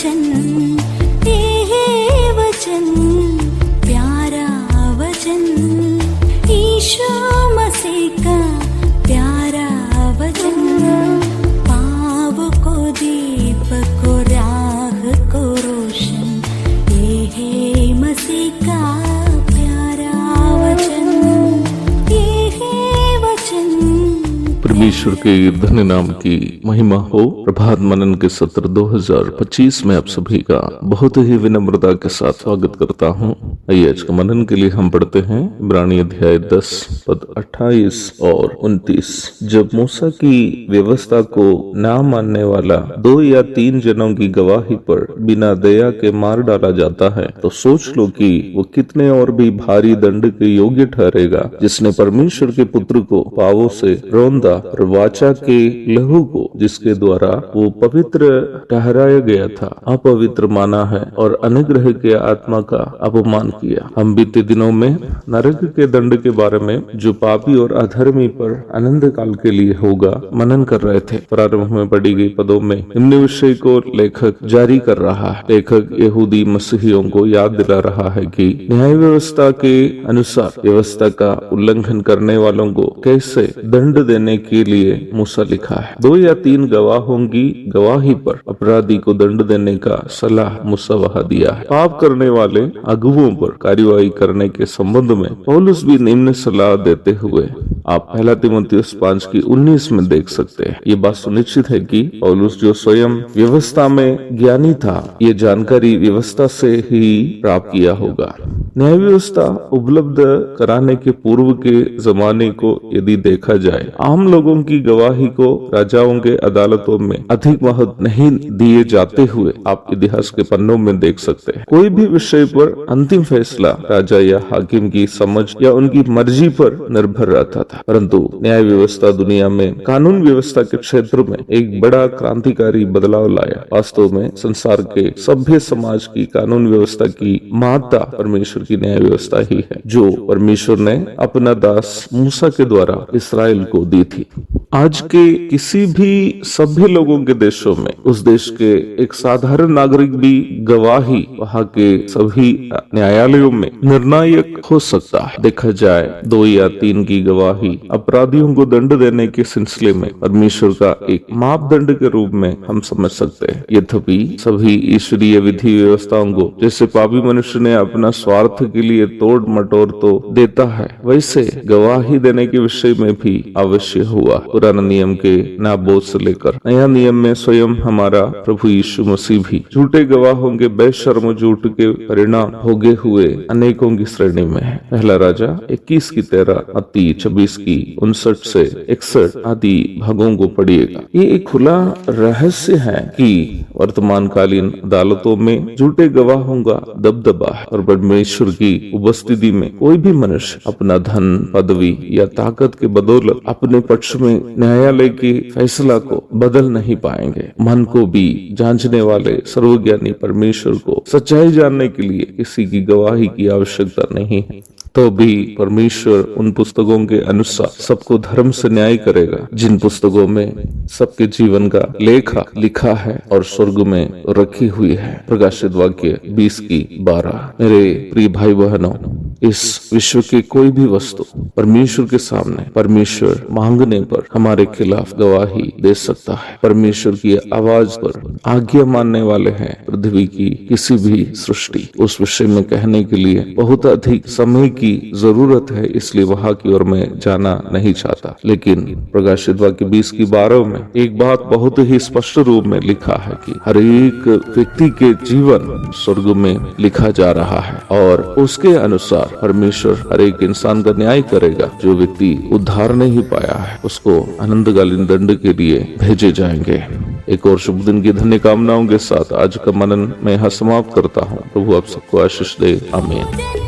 वचन, ये वचन प्यारा वचन, ईशु मसीह का प्यारा वचन, पाव को दीप को राह को रोशन, ये है मसीह का प्यारा वचन, ये है वचन। परमेश्वर के धन्य नाम की महिमा हो। प्रभात मनन के सत्र 2025 में आप सभी का बहुत ही विनम्रता के साथ स्वागत करता हूँ। आइए आज का मनन के लिए हम पढ़ते हैं इब्रानी अध्याय 10 पद 28 और 29। जब मूसा की व्यवस्था को ना मानने वाला 2 या 3 जनों की गवाही पर बिना दया के मार डाला जाता है, तो सोच लो कि वो कितने और भी भारी दंड के योग्य ठहरेगा, जिसने परमेश्वर के पुत्र को पावों से रौंदा और वाचा के लहू को, जिसके द्वारा वो पवित्र ठहराया गया था, अपवित्र माना है और अनुग्रह के आत्मा का अपमान किया। हम बीते दिनों में नरक के दंड के बारे में जो पापी और अधर्मी पर अनंत काल के लिए होगा मनन कर रहे थे। प्रारंभ में पढ़ी गई पदों में निम्न विषय को लेखक जारी कर रहा है। लेखक यहूदी मसीहियों को याद दिला रहा है कि न्याय व्यवस्था के अनुसार व्यवस्था का उल्लंघन करने वालों को कैसे दंड देने के लिए मूसा लिखा है। 2 या 3 गवाहों की गवाही पर अपराधी को दंड देने का सलाह मूसा वहां दिया है। पाप करने वाले अगुवों पर कार्यवाही करने के संबंध में पौलुस भी निम्न सलाह देते हुए आप 1 तीमुथियुस 5:19 में देख सकते हैं। ये बात सुनिश्चित है कि पौलुस जो स्वयं व्यवस्था में ज्ञानी था, ये जानकारी व्यवस्था से ही प्राप्त किया होगा। न्याय व्यवस्था उपलब्ध कराने के पूर्व के जमाने को यदि देखा जाए, आम लोगों की गवाही को राजाओं के अदालतों में अधिक महत्व नहीं दिए जाते हुए आप इतिहास के पन्नों में देख सकते हैं। कोई भी विषय पर अंतिम फैसला राजा या हाकिम की समझ या उनकी मर्जी पर निर्भर रहता था, परंतु न्याय व्यवस्था दुनिया में कानून व्यवस्था के क्षेत्र में एक बड़ा क्रांतिकारी बदलाव लाया। वास्तव में संसार के सभ्य समाज की कानून व्यवस्था की माता परमेश्वर की न्याय व्यवस्था ही है, जो परमेश्वर ने अपना दास मूसा के द्वारा इस्राएल को दी थी। आज के किसी भी सभ्य लोगों के देशों में उस देश के एक साधारण नागरिक भी गवाही वहाँ के सभी न्यायालयों में निर्णायक हो सकता है। देखा जाए 2 या 3 की गवाही अपराधियों को दंड देने के सिलसिले में परमेश्वर का एक मापदंड के रूप में हम समझ सकते हैं। यद्यपि सभी ईश्वरीय विधि व्यवस्थाओं को जैसे पापी मनुष्य ने अपना स्वार्थ के लिए तोड़ मटोड़ तो देता है, वैसे गवाही देने के विषय में भी अवश्य हुआ। पुराना नियम के नाबोध से लेकर नया नियम में स्वयं हमारा प्रभु यीशु मसीह भी झूठे गवाहों के बेशर्म झूठ के परिणाम भोगे हुए अनेकों की श्रेणी में है। पहला राजा 21:13, मत्ती 26:59 से 61 आदि भागों को पढ़िएगा। ये एक खुला रहस्य है कि वर्तमान कालीन अदालतों में झूठे गवाहों का दबदबा है और परमेश्वर की उपस्थिति में कोई भी मनुष्य अपना धन, पदवी या ताकत के बदौलत अपने पक्ष में न्यायालय के फैसला को बदल नहीं पाएंगे। मन को भी जांचने वाले सर्वज्ञानी परमेश्वर को सच्चाई जानने के लिए किसी की गवाही की आवश्यकता नहीं है। तो भी परमेश्वर उन पुस्तकों के अनुसार सबको धर्म से न्याय करेगा जिन पुस्तकों में सबके जीवन का लेखा लिखा है और स्वर्ग में रखी हुई है। प्रकाशित वाक्य 20:12। मेरे प्रिय भाई बहनों, इस विश्व के कोई भी वस्तु परमेश्वर के सामने परमेश्वर मांगने पर हमारे खिलाफ गवाही दे सकता है। परमेश्वर की आवाज पर आज्ञा मानने वाले हैं पृथ्वी की किसी भी सृष्टि। उस विषय में कहने के लिए बहुत अधिक समय की जरूरत है, इसलिए वहां की ओर मैं जाना नहीं चाहता। लेकिन प्रकाशित वाक्य 20:12 में एक बात बहुत ही स्पष्ट रूप में लिखा है कि हर एक व्यक्ति के जीवन स्वर्ग में लिखा जा रहा है और उसके अनुसार परमेश्वर हर एक इंसान का न्याय करेगा। जो व्यक्ति उद्धार नहीं पाया है उसको अनंतकालीन दंड के लिए भेजे जाएंगे। एक और शुभ दिन की धन्य कामनाओं के साथ आज का मनन मैं यहाँ समाप्त करता हूँ। प्रभु आप सबको आशीष दे। आमीन।